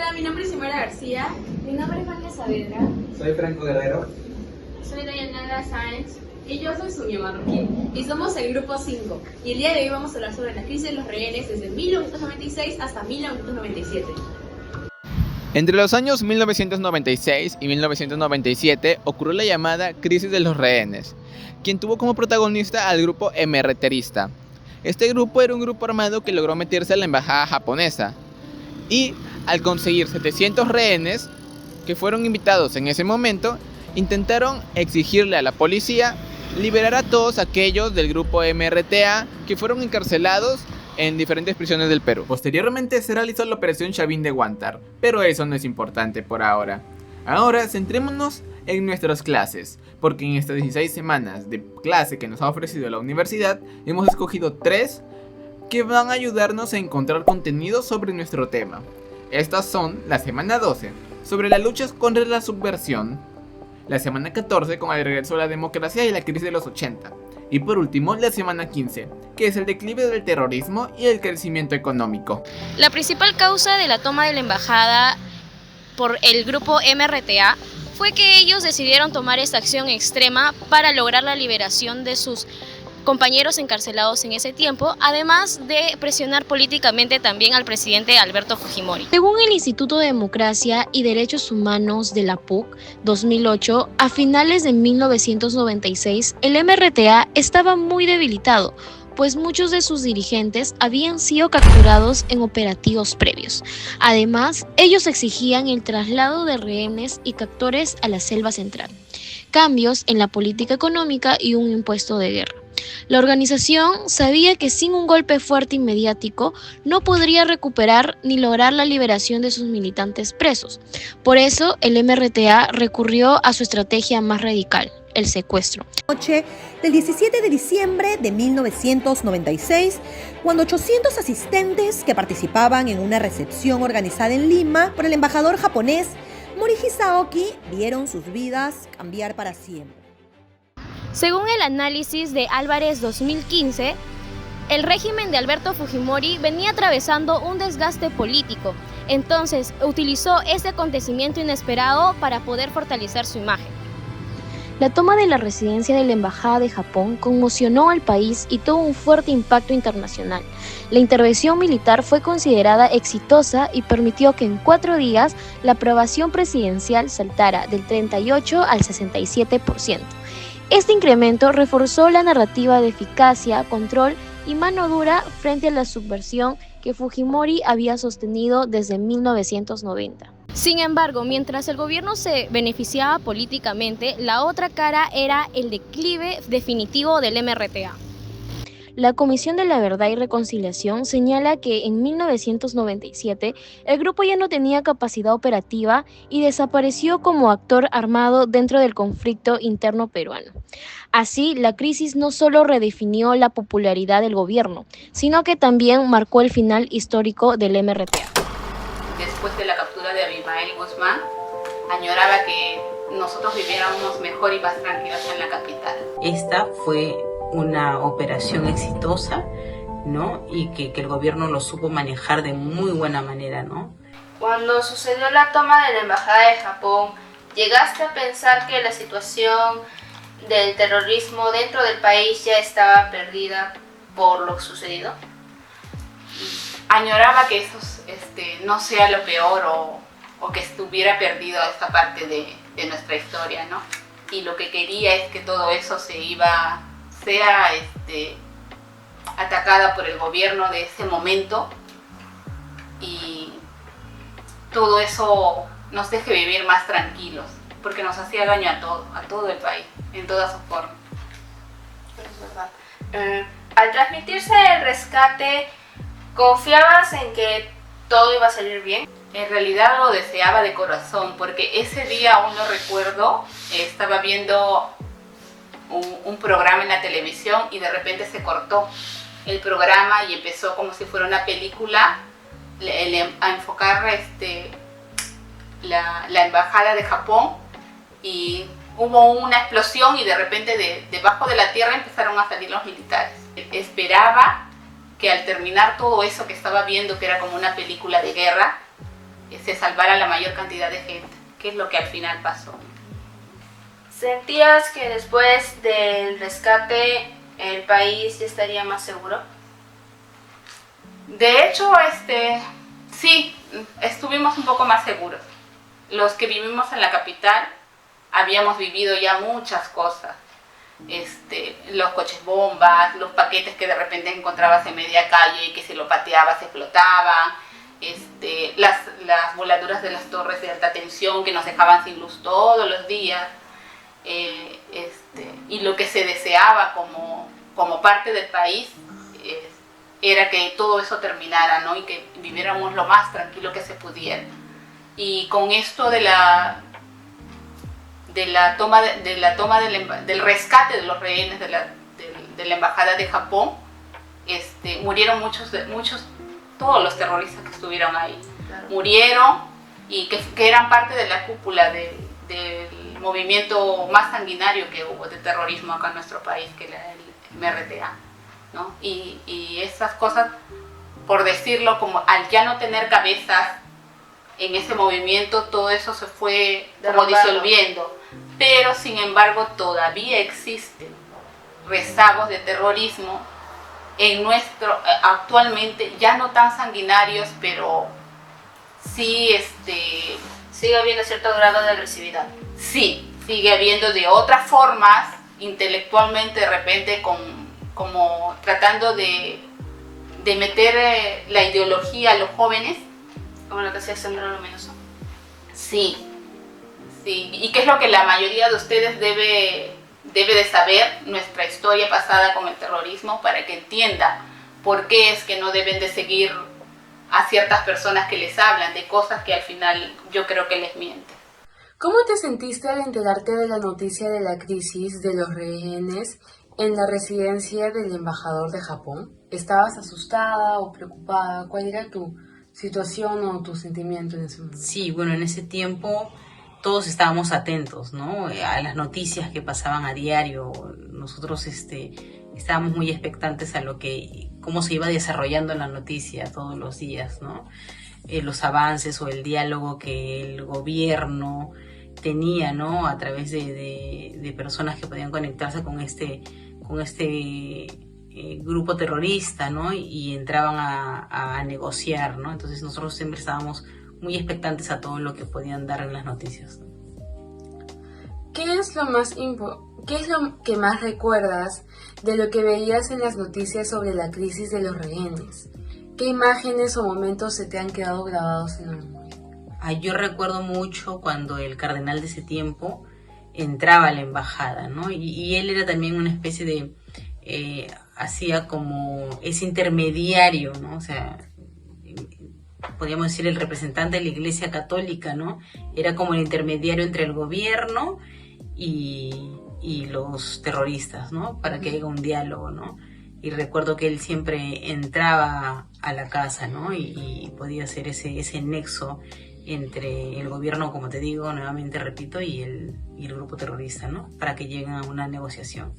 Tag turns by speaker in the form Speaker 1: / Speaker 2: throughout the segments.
Speaker 1: Hola, mi nombre es Xiomara García.
Speaker 2: Mi nombre es Vania Saavedra.
Speaker 3: Soy Franco Guerrero.
Speaker 1: Soy Dayanara Sáenz. Y yo soy Sonia Marroquín. Y somos el grupo 5. Y el día de hoy vamos a hablar sobre la crisis de los rehenes desde 1996 hasta 1997.
Speaker 4: Entre los años 1996 y 1997 ocurrió la llamada Crisis de los Rehenes, quien tuvo como protagonista al grupo MRTista. Este grupo era un grupo armado que logró meterse a la embajada japonesa y, al conseguir 700 rehenes que fueron invitados en ese momento, intentaron exigirle a la policía liberar a todos aquellos del grupo MRTA que fueron encarcelados en diferentes prisiones del Perú. Posteriormente se realizó la operación Chavín de Huántar, pero eso no es importante por ahora. Ahora centrémonos en nuestras clases, porque en estas 16 semanas de clase que nos ha ofrecido la universidad, hemos escogido 3 que van a ayudarnos a encontrar contenido sobre nuestro tema. Estas son la semana 12, sobre las luchas contra la subversión, la semana 14 con el regreso a la democracia y la crisis de los 80, y por último la semana 15, que es el declive del terrorismo y el crecimiento económico.
Speaker 2: La principal causa de la toma de la embajada por el grupo MRTA fue que ellos decidieron tomar esta acción extrema para lograr la liberación de sus compañeros encarcelados en ese tiempo, además de presionar políticamente también al presidente Alberto Fujimori. Según el Instituto de Democracia y Derechos Humanos de la PUC 2008, a finales de 1996, el MRTA estaba muy debilitado, pues muchos de sus dirigentes habían sido capturados en operativos previos. Además, ellos exigían el traslado de rehenes y captores a la selva central, cambios en la política económica y un impuesto de guerra. La organización sabía que sin un golpe fuerte y mediático no podría recuperar ni lograr la liberación de sus militantes presos. Por eso, el MRTA recurrió a su estrategia más radical, el secuestro.
Speaker 5: Noche del 17 de diciembre de 1996, cuando 800 asistentes que participaban en una recepción organizada en Lima por el embajador japonés Morihei Saoki vieron sus vidas cambiar para siempre.
Speaker 2: Según el análisis de Álvarez 2015, el régimen de Alberto Fujimori venía atravesando un desgaste político, entonces utilizó este acontecimiento inesperado para poder fortalecer su imagen. La toma de la residencia de la Embajada de Japón conmocionó al país y tuvo un fuerte impacto internacional. La intervención militar fue considerada exitosa y permitió que en 4 días la aprobación presidencial saltara del 38 al 67%. Este incremento reforzó la narrativa de eficacia, control y mano dura frente a la subversión que Fujimori había sostenido desde 1990. Sin embargo, mientras el gobierno se beneficiaba políticamente, la otra cara era el declive definitivo del MRTA. La Comisión de la Verdad y Reconciliación señala que en 1997 el grupo ya no tenía capacidad operativa y desapareció como actor armado dentro del conflicto interno peruano. Así, la crisis no solo redefinió la popularidad del gobierno, sino que también marcó el final histórico del MRTA.
Speaker 6: Después de la captura de Abimael Guzmán, añoraba que nosotros viviéramos mejor y más tranquilos en la capital.
Speaker 7: Esta fue una operación exitosa, ¿no? Y que el gobierno lo supo manejar de muy buena manera, ¿no?
Speaker 1: Cuando sucedió la toma de la embajada de Japón, ¿llegaste a pensar que la situación del terrorismo dentro del país ya estaba perdida por lo sucedido?
Speaker 6: Añoraba que eso no sea lo peor o que estuviera perdido esta parte de nuestra historia, ¿no? Y lo que quería es que todo eso sea atacada por el gobierno de ese momento y todo eso nos deje vivir más tranquilos, porque nos hacía daño a todo el país, en todas sus formas.
Speaker 1: Es verdad. Al transmitirse el rescate, ¿confiabas en que todo iba a salir bien?
Speaker 6: En realidad lo deseaba de corazón, porque ese día aún lo recuerdo, estaba viendo un programa en la televisión y de repente se cortó el programa y empezó como si fuera una película a enfocar la embajada de Japón, y hubo una explosión y de repente debajo de la tierra empezaron a salir los militares. Esperaba que al terminar todo eso que estaba viendo, que era como una película de guerra, se salvara la mayor cantidad de gente, que es lo que al final pasó.
Speaker 1: ¿Sentías que después del rescate el país ya estaría más seguro?
Speaker 6: De hecho, sí, estuvimos un poco más seguros. Los que vivimos en la capital habíamos vivido ya muchas cosas. Los coches bombas, los paquetes que de repente encontrabas en media calle y que si lo pateabas explotaban, las voladuras de las torres de alta tensión que nos dejaban sin luz todos los días, y lo que se deseaba como parte del país era que todo eso terminara, ¿no? Y que viviéramos lo más tranquilo que se pudiera. Y con esto del rescate de los rehenes de la embajada de Japón, murieron todos los terroristas que estuvieron ahí. Claro. Murieron y que eran parte de la cúpula del movimiento más sanguinario que hubo de terrorismo acá en nuestro país, que era el MRTA, ¿no? Y esas cosas, por decirlo, como al ya no tener cabezas en ese movimiento, todo eso se fue como disolviendo. Pero sin embargo todavía existen rezagos de terrorismo actualmente, ya no tan sanguinarios, pero sí
Speaker 1: sigue habiendo cierto grado de agresividad.
Speaker 6: Sí, sigue habiendo de otras formas, intelectualmente de repente como tratando de meter la ideología a los jóvenes.
Speaker 1: Como lo que hacía Sendero Luminoso.
Speaker 6: Sí, y qué es lo que la mayoría de ustedes debe de saber, nuestra historia pasada con el terrorismo, para que entienda por qué es que no deben de seguir a ciertas personas que les hablan de cosas que al final yo creo que les mienten.
Speaker 3: ¿Cómo te sentiste al enterarte de la noticia de la crisis de los rehenes en la residencia del embajador de Japón? ¿Estabas asustada o preocupada? ¿Cuál era tu situación o tu sentimiento en ese momento?
Speaker 7: Sí, bueno, en ese tiempo todos estábamos atentos, ¿no? A las noticias que pasaban a diario. Nosotros estábamos muy expectantes a cómo se iba desarrollando la noticia todos los días, ¿no? Los avances o el diálogo que el gobierno tenía, ¿no? A través de personas que podían conectarse con este grupo terrorista, ¿no? Y entraban a negociar, ¿no? Entonces nosotros siempre estábamos muy expectantes a todo lo que podían dar en las noticias, ¿no?
Speaker 3: ¿Qué es lo que más recuerdas de lo que veías en las noticias sobre la crisis de los rehenes? ¿Qué imágenes o momentos se te han quedado grabados en la memoria?
Speaker 7: Yo recuerdo mucho cuando el cardenal de ese tiempo entraba a la embajada, ¿no? Y él era también una especie de... hacía como ese intermediario, ¿no? O sea, podríamos decir el representante de la Iglesia Católica, ¿no? Era como el intermediario entre el gobierno y los terroristas, ¿no? Para que haya un diálogo, ¿no? Y recuerdo que él siempre entraba a la casa, ¿no? Y podía hacer ese nexo entre el gobierno, como te digo, nuevamente repito, y el grupo terrorista, ¿no? Para que lleguen a una negociación.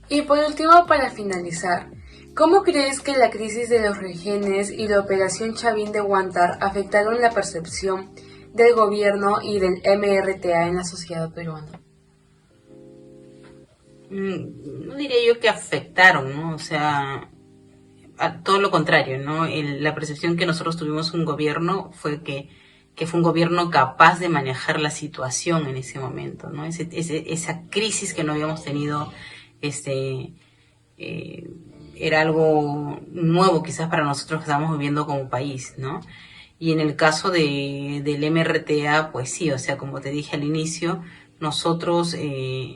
Speaker 3: Y por último, para finalizar, ¿cómo crees que la crisis de los rehenes y la operación Chavín de Huántar afectaron la percepción del gobierno y del MRTA en la sociedad peruana?
Speaker 7: No diría yo que afectaron, ¿no? O sea, a todo lo contrario, ¿no? La percepción que nosotros tuvimos un gobierno fue que fue un gobierno capaz de manejar la situación en ese momento, ¿no? Esa crisis que no habíamos tenido, era algo nuevo quizás para nosotros que estamos viviendo como país, ¿no? Y en el caso del MRTA, pues sí, o sea, como te dije al inicio, nosotros,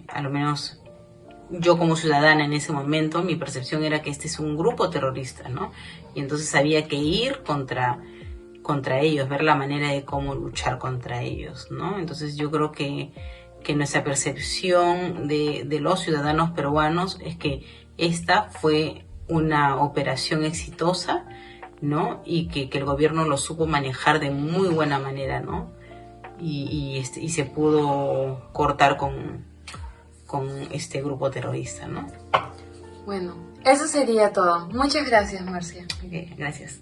Speaker 7: a lo menos yo como ciudadana en ese momento, mi percepción era que este es un grupo terrorista, ¿no? Y entonces había que ir contra ellos, ver la manera de cómo luchar contra ellos, ¿no? Entonces yo creo que nuestra percepción de los ciudadanos peruanos es que esta fue una operación exitosa, ¿no? Y que el gobierno lo supo manejar de muy buena manera, ¿no? Y se pudo cortar con este grupo terrorista, ¿no?
Speaker 3: Bueno, eso sería todo. Muchas gracias, Marcia.
Speaker 7: Okay, gracias.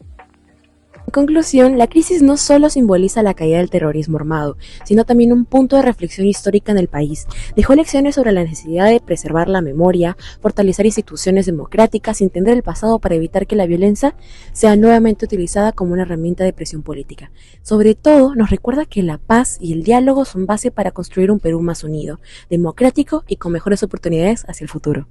Speaker 8: En conclusión, la crisis no solo simboliza la caída del terrorismo armado, sino también un punto de reflexión histórica en el país. Dejó lecciones sobre la necesidad de preservar la memoria, fortalecer instituciones democráticas y entender el pasado para evitar que la violencia sea nuevamente utilizada como una herramienta de presión política. Sobre todo, nos recuerda que la paz y el diálogo son base para construir un Perú más unido, democrático y con mejores oportunidades hacia el futuro.